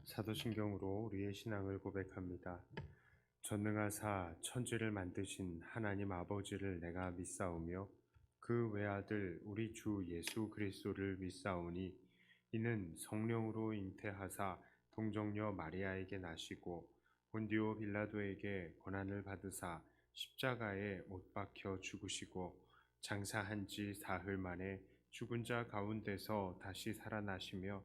사도신경으로 우리의 신앙을 고백합니다. 전능하사 천지를 만드신 하나님 아버지를 내가 믿사오며 그 외아들 우리 주 예수 그리스도를 믿사오니 이는 성령으로 잉태하사 동정녀 마리아에게 나시고 본디오 빌라도에게 고난을 받으사 십자가에 못 박혀 죽으시고 장사한 지 사흘 만에 죽은 자 가운데서 다시 살아나시며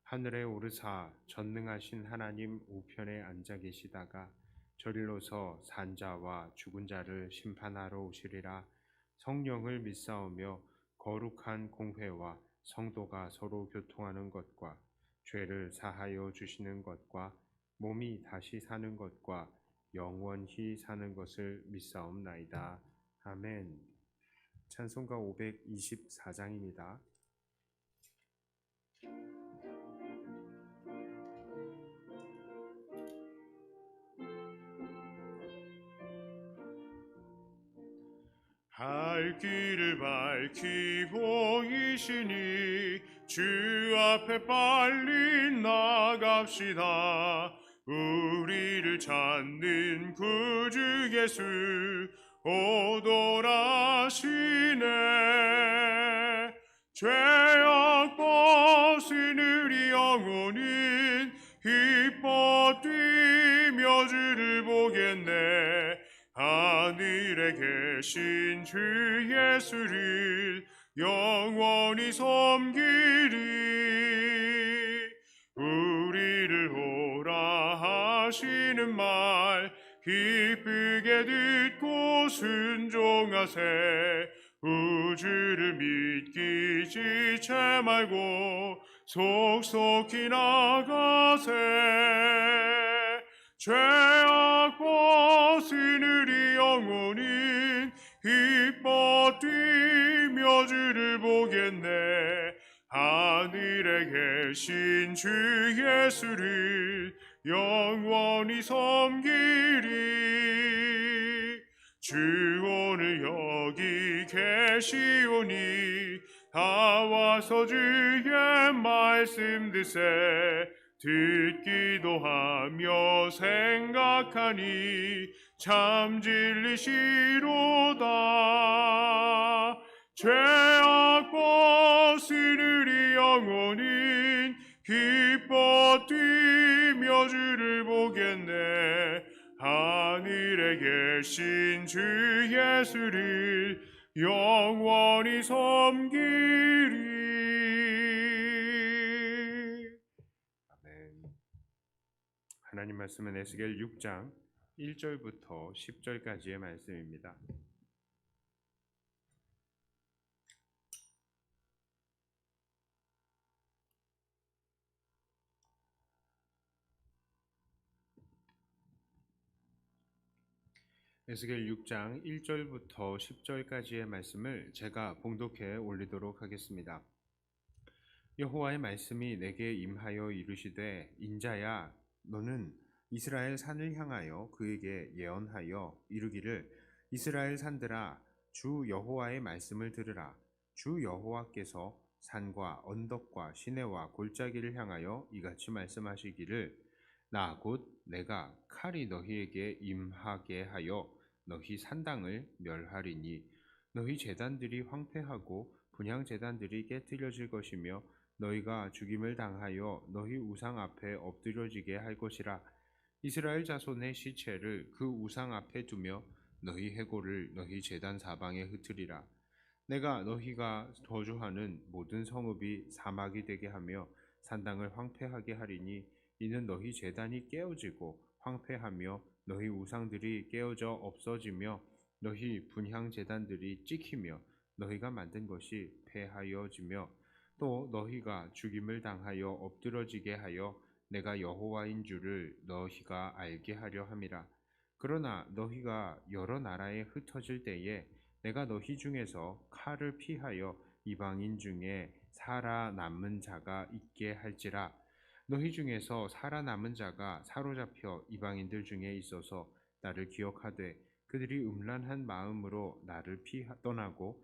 하늘에 오르사 전능하신 하나님 우편에 앉아 계시다가 저리로서 산자와 죽은 자를 심판하러 오시리라. 성령을 믿사오며 거룩한 공회와 성도가 서로 교통하는 것과 죄를 사하여 주시는 것과 몸이 다시 사는 것과 영원히 사는 것을 믿사옵나이다. 아멘. 찬송가 524장입니다. 갈 길을 밝히고 이시니 주 앞에 빨리 나갑시다. 우리를 찾는 구주 예수 오돌아시네. 죄악 벗은 우리 영혼은 기뻐 뛰며 주를 보겠네. 하늘에 계신 주 예수를 영원히 섬기리. 우리를 오라 하시는 말 기쁘게 듣고 순종하세. 우주를 믿기 지체 말고 속속히 나가세. 죄악 벗은 우리 영혼은 기뻐 뛰며 주를 보겠네. 하늘에 계신 주 예수를 영원히 섬기리. 주 오늘 여기 계시오니 다 와서 주의 말씀 듣세. 듣기도 하며 생각하니 참 진리시로다. 죄악 벗은 우리 영혼은 기뻐 뛰며 주를 보겠네. 하늘에 계신 주 예수를 영원히 섬기리. 하나님 말씀은 에스겔 6장 1절부터 10절까지의 말씀입니다. 에스겔 6장 1절부터 10절까지의 말씀을 제가 봉독해 올리도록 하겠습니다. 여호와의 말씀이 내게 임하여 이르시되 인자야 너는 이스라엘 산을 향하여 그에게 예언하여 이르기를 이스라엘 산들아 주 여호와의 말씀을 들으라. 주 여호와께서 산과 언덕과 시내와 골짜기를 향하여 이같이 말씀하시기를 나 곧 내가 칼이 너희에게 임하게 하여 너희 산당을 멸하리니 너희 제단들이 황폐하고 분향 제단들이 깨뜨려질 것이며 너희가 죽임을 당하여 너희 우상 앞에 엎드려지게 할 것이라. 이스라엘 자손의 시체를 그 우상 앞에 두며 너희 해골을 너희 제단 사방에 흩으리라. 내가 너희가 거주하는 모든 성읍이 사막이 되게 하며 산당을 황폐하게 하리니 이는 너희 제단이 깨어지고 황폐하며 너희 우상들이 깨어져 없어지며 너희 분향 제단들이 찍히며 너희가 만든 것이 폐하여지며 또 너희가 죽임을 당하여 엎드러지게 하여 내가 여호와인 줄을 너희가 알게 하려 함이라. 그러나 너희가 여러 나라에 흩어질 때에 내가 너희 중에서 칼을 피하여 이방인 중에 살아남은 자가 있게 할지라. 너희 중에서 살아남은 자가 사로잡혀 이방인들 중에 있어서 나를 기억하되 그들이 음란한 마음으로 나를 떠나고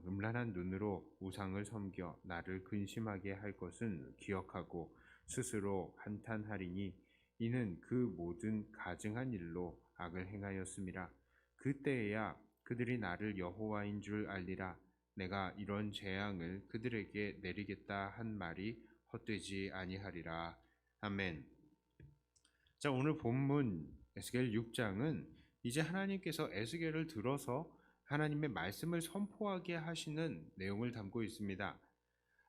음란한 눈으로 우상을 섬겨 나를 근심하게 할 것은 기억하고 스스로 한탄하리니 이는 그 모든 가증한 일로 악을 행하였음이라. 그때에야 그들이 나를 여호와인 줄 알리라. 내가 이런 재앙을 그들에게 내리겠다 한 말이 헛되지 아니하리라. 아멘. 자, 오늘 본문 에스겔 6장은 이제 하나님께서 에스겔을 들어서 하나님의 말씀을 선포하게 하시는 내용을 담고 있습니다.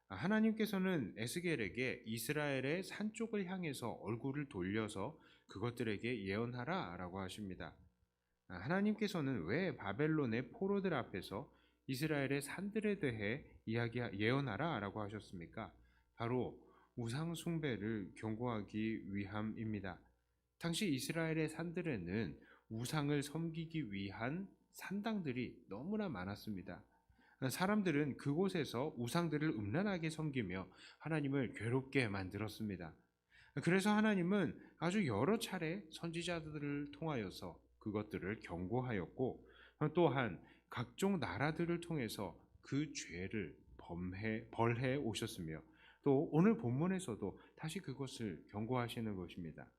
하나님께서는 에스겔에게 이스라엘의 산 쪽을 향해서 얼굴을 돌려서 그것들에게 예언하라 라고 하십니다. 하나님께서는 왜 바벨론의 포로들 앞에서 이스라엘의 산들에 대해 예언하라 라고 하셨습니까? 바로 우상 숭배를 경고하기 위함입니다. 당시 이스라엘의 산들에는 우상을 섬기기 위한 산당들이 너무나 많았습니다. 사람들은 그곳에서 우상들을 음란하게 섬기며 하나님을 괴롭게 만들었습니다. 그래서 하나님은 아주 여러 차례 선지자들을 통하여서 그것들을 경고하였고, 또한 각종 나라들을 통해서 그 죄를 벌해 오셨으며, 또 오늘 본문에서도 다시 그것을 경고하시는 것입니다.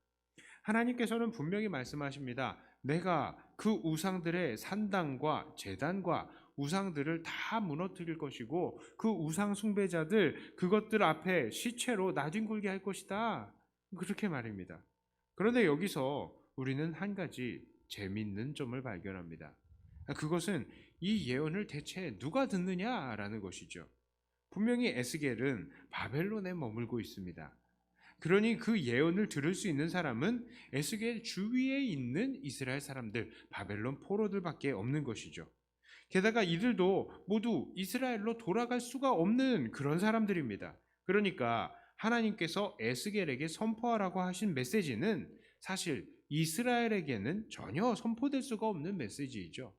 하나님께서는 분명히 말씀하십니다. 내가 그 우상들의 산당과 제단과 우상들을 다 무너뜨릴 것이고 그 우상 숭배자들 그것들 앞에 시체로 나뒹굴게 할 것이다. 그렇게 말입니다. 그런데 여기서 우리는 한 가지 재미있는 점을 발견합니다. 그것은 이 예언을 대체 누가 듣느냐라는 것이죠. 분명히 에스겔은 바벨론에 머물고 있습니다. 그러니 그 예언을 들을 수 있는 사람은 에스겔 주위에 있는 이스라엘 사람들, 바벨론 포로들밖에 없는 것이죠. 게다가 이들도 모두 이스라엘로 돌아갈 수가 없는 그런 사람들입니다. 그러니까 하나님께서 에스겔에게 선포하라고 하신 메시지는 사실 이스라엘에게는 전혀 선포될 수가 없는 메시지이죠.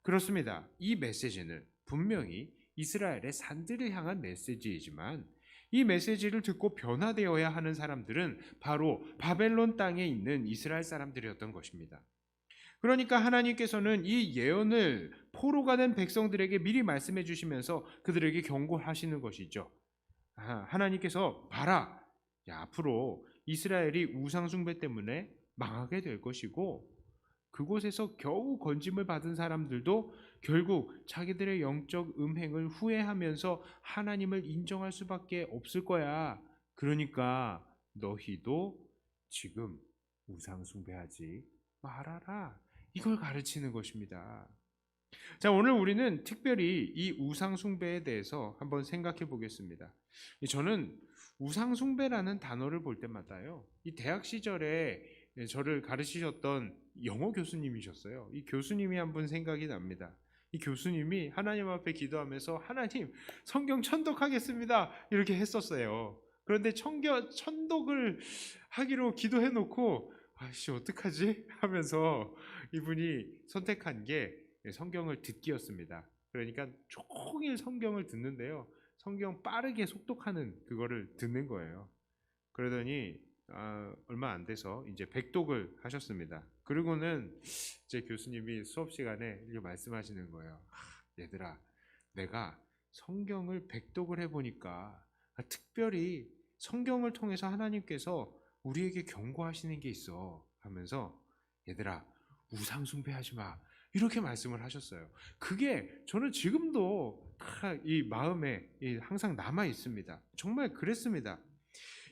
그렇습니다. 이 메시지는 분명히 이스라엘의 산들을 향한 메시지이지만 이 메시지를 듣고 변화되어야 하는 사람들은 바로 바벨론 땅에 있는 이스라엘 사람들이었던 것입니다. 그러니까 하나님께서는 이 예언을 포로가 된 백성들에게 미리 말씀해 주시면서 그들에게 경고하시는 것이죠. 하나님께서 봐라, 앞으로 이스라엘이 우상 숭배 때문에 망하게 될 것이고 그곳에서 겨우 건짐을 받은 사람들도 결국 자기들의 영적 음행을 후회하면서 하나님을 인정할 수밖에 없을 거야. 그러니까 너희도 지금 우상 숭배하지 말아라. 이걸 가르치는 것입니다. 자, 오늘 우리는 특별히 이 우상 숭배에 대해서 한번 생각해 보겠습니다. 저는 우상 숭배라는 단어를 볼 때마다요, 이 대학 시절에 저를 가르치셨던 영어 교수님이셨어요. 이 교수님이 한 분 생각이 납니다. 이 교수님이 하나님 앞에 기도하면서 하나님, 성경 천독하겠습니다 이렇게 했었어요. 그런데 천독을 하기로 기도해 놓고 아씨 어떡하지 하면서 이분이 선택한 게 성경을 듣기였습니다. 그러니까 종일 성경을 듣는데요, 성경 빠르게 속독하는 그거를 듣는 거예요. 그러더니 얼마 안 돼서 이제 백독을 하셨습니다. 그리고는 제 교수님이 수업 시간에 이렇게 말씀하시는 거예요. 얘들아, 내가 성경을 백독을 해보니까 특별히 성경을 통해서 하나님께서 우리에게 경고하시는 게 있어 하면서 얘들아, 우상 숭배하지 마 이렇게 말씀을 하셨어요. 그게 저는 지금도 이 마음에 항상 남아 있습니다. 정말 그랬습니다.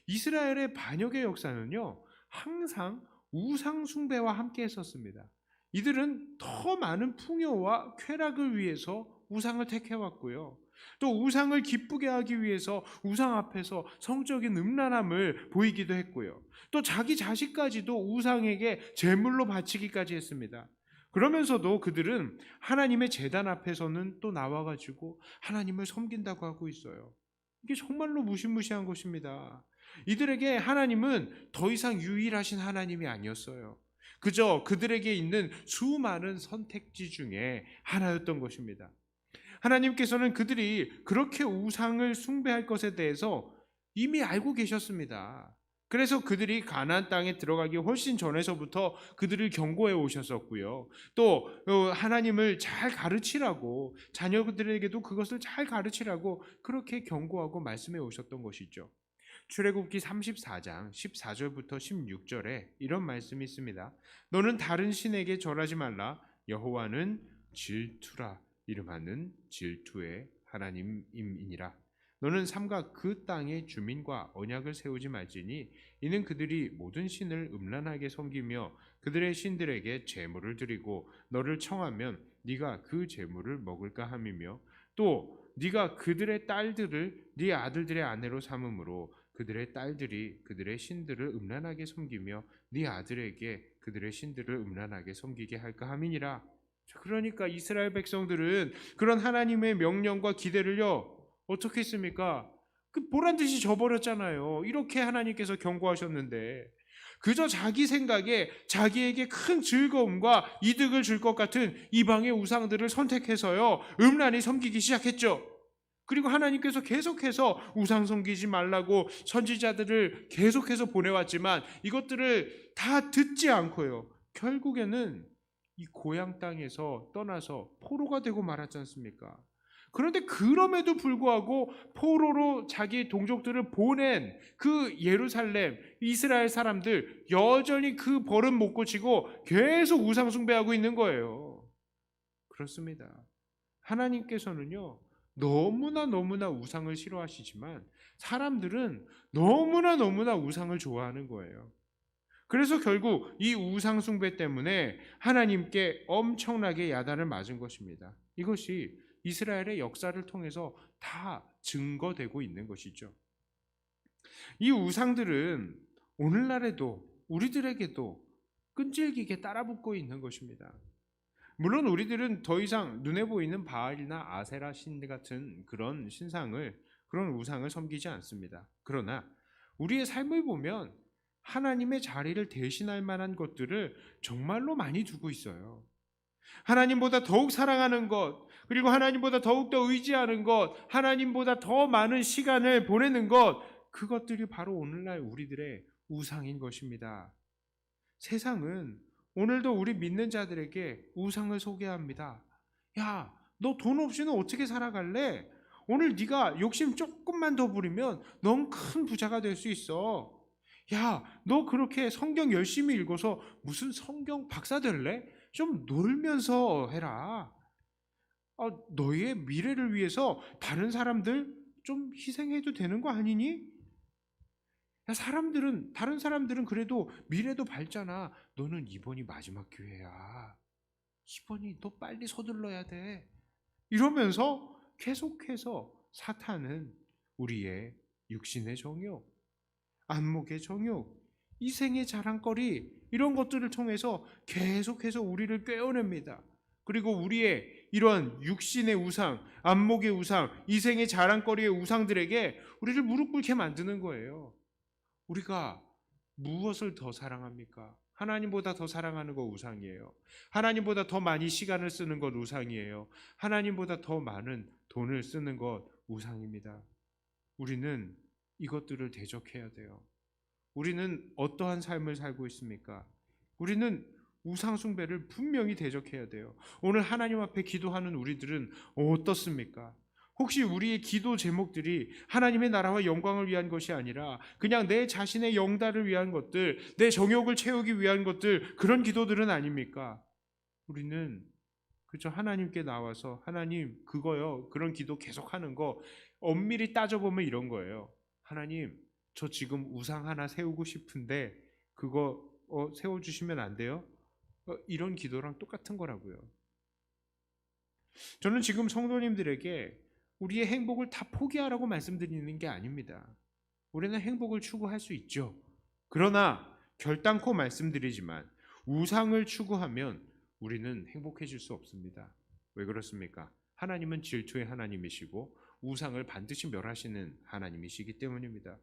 이스라엘의 반역의 역사는요, 항상 우상 숭배와 함께 했었습니다. 이들은 더 많은 풍요와 쾌락을 위해서 우상을 택해왔고요, 또 우상을 기쁘게 하기 위해서 우상 앞에서 성적인 음란함을 보이기도 했고요, 또 자기 자식까지도 우상에게 제물로 바치기까지 했습니다. 그러면서도 그들은 하나님의 제단 앞에서는 또 나와가지고 하나님을 섬긴다고 하고 있어요. 이게 정말로 무시무시한 것입니다. 이들에게 하나님은 더 이상 유일하신 하나님이 아니었어요. 그저 그들에게 있는 수많은 선택지 중에 하나였던 것입니다. 하나님께서는 그들이 그렇게 우상을 숭배할 것에 대해서 이미 알고 계셨습니다. 그래서 그들이 가나안 땅에 들어가기 훨씬 전에서부터 그들을 경고해 오셨었고요. 또 하나님을 잘 가르치라고, 자녀들에게도 그것을 잘 가르치라고 그렇게 경고하고 말씀해 오셨던 것이죠. 출애굽기 34장 14절부터 16절에 이런 말씀이 있습니다. 너는 다른 신에게 절하지 말라. 여호와는 질투라. 이름하는 질투의 하나님임이니라. 너는 삼가 그 땅의 주민과 언약을 세우지 말지니 이는 그들이 모든 신을 음란하게 섬기며 그들의 신들에게 제물을 드리고 너를 청하면 네가 그 제물을 먹을까 함이며 또 네가 그들의 딸들을 네 아들들의 아내로 삼음으로 그들의 딸들이 그들의 신들을 음란하게 섬기며 네 아들에게 그들의 신들을 음란하게 섬기게 할까 함이니라. 그러니까 이스라엘 백성들은 그런 하나님의 명령과 기대를요 어떻게 했습니까? 보란 듯이 저버렸잖아요. 이렇게 하나님께서 경고하셨는데 그저 자기 생각에 자기에게 큰 즐거움과 이득을 줄 것 같은 이방의 우상들을 선택해서요 음란히 섬기기 시작했죠. 그리고 하나님께서 계속해서 우상 섬기지 말라고 선지자들을 계속해서 보내왔지만 이것들을 다 듣지 않고요 결국에는 이 고향 땅에서 떠나서 포로가 되고 말았지 않습니까? 그런데 그럼에도 불구하고 포로로 자기 동족들을 보낸 그 예루살렘 이스라엘 사람들 여전히 그 버릇 못 고치고 계속 우상 숭배하고 있는 거예요. 그렇습니다. 하나님께서는요 너무나 우상을 싫어하시지만 사람들은 너무나 우상을 좋아하는 거예요. 그래서 결국 이 우상 숭배 때문에 하나님께 엄청나게 야단을 맞은 것입니다. 이것이 이스라엘의 역사를 통해서 다 증거되고 있는 것이죠. 이 우상들은 오늘날에도 우리들에게도 끈질기게 따라붙고 있는 것입니다. 물론 우리들은 더 이상 눈에 보이는 바알이나 아세라 신 같은 그런 신상을, 그런 우상을 섬기지 않습니다. 그러나 우리의 삶을 보면 하나님의 자리를 대신할 만한 것들을 정말로 많이 두고 있어요. 하나님보다 더욱 사랑하는 것, 그리고 하나님보다 더욱 더 의지하는 것, 하나님보다 더 많은 시간을 보내는 것, 그것들이 바로 오늘날 우리들의 우상인 것입니다. 세상은 오늘도 우리 믿는 자들에게 우상을 소개합니다. 야, 너 돈 없이는 어떻게 살아갈래? 오늘 네가 욕심 조금만 더 부리면 넌 큰 부자가 될 수 있어. 야, 너 그렇게 성경 열심히 읽어서 무슨 성경 박사 될래? 좀 놀면서 해라. 너의 미래를 위해서 다른 사람들 좀 희생해도 되는 거 아니니? 야, 다른 사람들은 그래도 미래도 밝잖아. 너는 이번이 마지막 기회야. 이번이 너 빨리 서둘러야 돼. 이러면서 계속해서 사탄은 우리의 육신의 정욕, 안목의 정욕, 이생의 자랑거리 이런 것들을 통해서 계속해서 우리를 꿰어냅니다. 그리고 우리의 이런 육신의 우상, 안목의 우상, 이생의 자랑거리의 우상들에게 우리를 무릎 꿇게 만드는 거예요. 우리가 무엇을 더 사랑합니까? 하나님보다 더 사랑하는 거 우상이에요. 하나님보다 더 많이 시간을 쓰는 것 우상이에요. 하나님보다 더 많은 돈을 쓰는 것 우상입니다. 우리는 이것들을 대적해야 돼요. 우리는 어떠한 삶을 살고 있습니까? 우리는 우상 숭배를 분명히 대적해야 돼요. 오늘 하나님 앞에 기도하는 우리들은 어떻습니까? 혹시 우리의 기도 제목들이 하나님의 나라와 영광을 위한 것이 아니라 그냥 내 자신의 영달을 위한 것들, 내 정욕을 채우기 위한 것들, 그런 기도들은 아닙니까? 우리는 그저 하나님께 나와서 하나님 그거요, 그런 기도 계속하는 거 엄밀히 따져보면 이런 거예요. 하나님 저 지금 우상 하나 세우고 싶은데 그거 세워주시면 안 돼요? 이런 기도랑 똑같은 거라고요. 저는 지금 성도님들에게 우리의 행복을 다 포기하라고 말씀드리는 게 아닙니다. 우리는 행복을 추구할 수 있죠. 그러나 결단코 말씀드리지만 우상을 추구하면 우리는 행복해질 수 없습니다. 왜 그렇습니까? 하나님은 질투의 하나님이시고 우상을 반드시 멸하시는 하나님이시기 때문입니다.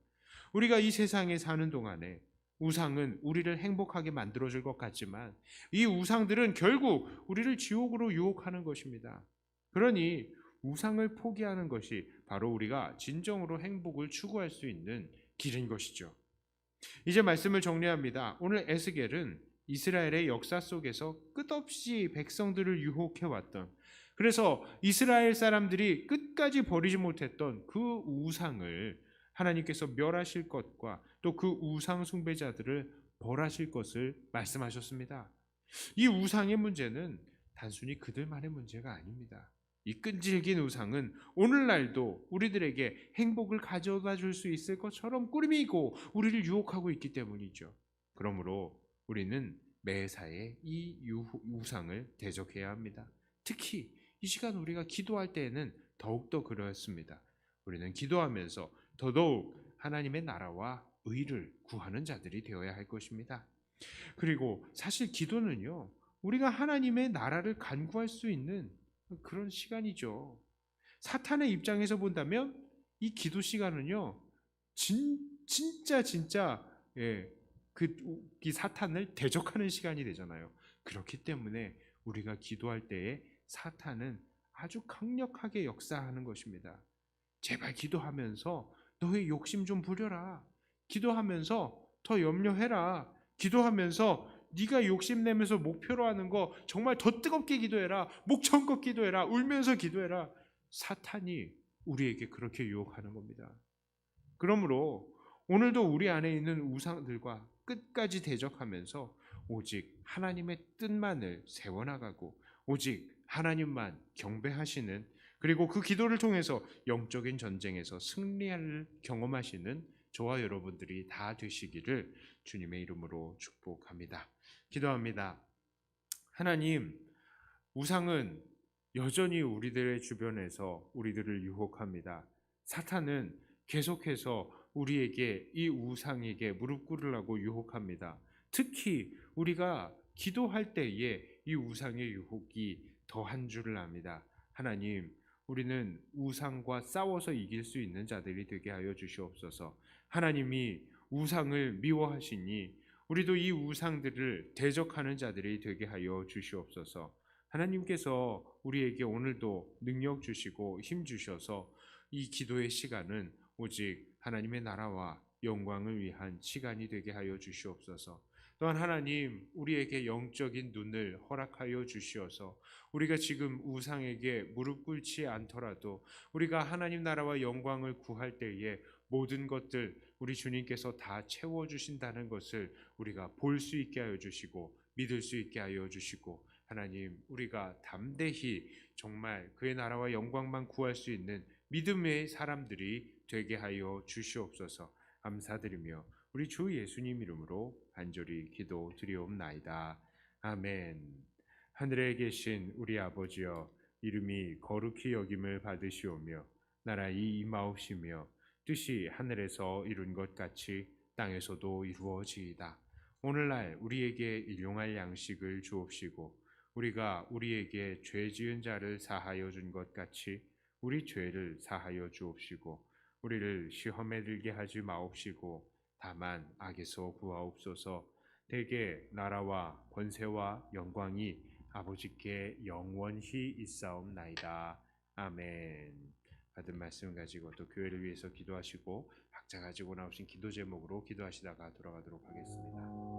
우리가 이 세상에 사는 동안에 우상은 우리를 행복하게 만들어줄 것 같지만 이 우상들은 결국 우리를 지옥으로 유혹하는 것입니다. 그러니 우상을 포기하는 것이 바로 우리가 진정으로 행복을 추구할 수 있는 길인 것이죠. 이제 말씀을 정리합니다. 오늘 에스겔은 이스라엘의 역사 속에서 끝없이 백성들을 유혹해 왔던, 그래서 이스라엘 사람들이 끝까지 버리지 못했던 그 우상을 하나님께서 멸하실 것과 또 그 우상 숭배자들을 벌하실 것을 말씀하셨습니다. 이 우상의 문제는 단순히 그들만의 문제가 아닙니다. 이 끈질긴 우상은 오늘날도 우리들에게 행복을 가져다 줄 수 있을 것처럼 꾸미고 우리를 유혹하고 있기 때문이죠. 그러므로 우리는 매사에 이 우상을 대적해야 합니다. 특히 이 시간 우리가 기도할 때에는 더욱더 그렇습니다. 우리는 기도하면서 더더욱 하나님의 나라와 의를 구하는 자들이 되어야 할 것입니다. 그리고 사실 기도는요, 우리가 하나님의 나라를 간구할 수 있는 그런 시간이죠. 사탄의 입장에서 본다면 이 기도 시간은요, 진짜 예, 이 사탄을 대적하는 시간이 되잖아요. 그렇기 때문에 우리가 기도할 때에 사탄은 아주 강력하게 역사하는 것입니다. 제발 기도하면서 너의 욕심 좀 부려라. 기도하면서 더 염려해라. 기도하면서 네가 욕심내면서 목표로 하는 거 정말 더 뜨겁게 기도해라. 목청껏 기도해라. 울면서 기도해라. 사탄이 우리에게 그렇게 유혹하는 겁니다. 그러므로 오늘도 우리 안에 있는 우상들과 끝까지 대적하면서 오직 하나님의 뜻만을 세워나가고 오직 하나님만 경배하시는, 그리고 그 기도를 통해서 영적인 전쟁에서 승리를 경험하시는 저와 여러분들이 다 되시기를 주님의 이름으로 축복합니다. 기도합니다. 하나님, 우상은 여전히 우리들의 주변에서 우리들을 유혹합니다. 사탄은 계속해서 우리에게 이 우상에게 무릎 꿇으라고 유혹합니다. 특히 우리가 기도할 때에 이 우상의 유혹이 더한 줄을 압니다. 하나님, 우리는 우상과 싸워서 이길 수 있는 자들이 되게 하여 주시옵소서. 하나님이 우상을 미워하시니 우리도 이 우상들을 대적하는 자들이 되게 하여 주시옵소서. 하나님께서 우리에게 오늘도 능력 주시고 힘 주셔서 이 기도의 시간은 오직 하나님의 나라와 영광을 위한 시간이 되게 하여 주시옵소서. 또한 하나님, 우리에게 영적인 눈을 허락하여 주시어서 우리가 지금 우상에게 무릎 꿇지 않더라도 우리가 하나님 나라와 영광을 구할 때에 모든 것들 우리 주님께서 다 채워주신다는 것을 우리가 볼 수 있게 하여 주시고 믿을 수 있게 하여 주시고, 하나님, 우리가 담대히 정말 그의 나라와 영광만 구할 수 있는 믿음의 사람들이 되게 하여 주시옵소서. 감사드리며 우리 주 예수님 이름으로 간절히 기도드리옵나이다. 아멘. 하늘에 계신 우리 아버지여, 이름이 거룩히 여김을 받으시오며 나라의 임하옵시며 뜻이 하늘에서 이룬 것 같이 땅에서도 이루어지이다. 오늘날 우리에게 일용할 양식을 주옵시고 우리가 우리에게 죄 지은 자를 사하여 준 것 같이 우리 죄를 사하여 주옵시고 우리를 시험에 들게 하지 마옵시고 다만 악에서 구하옵소서. 대개 나라와 권세와 영광이 아버지께 영원히 있사옵나이다. 아멘. 받은 말씀 가지고 또 교회를 위해서 기도하시고 각자 가지고 나오신 기도 제목으로 기도하시다가 돌아가도록 하겠습니다.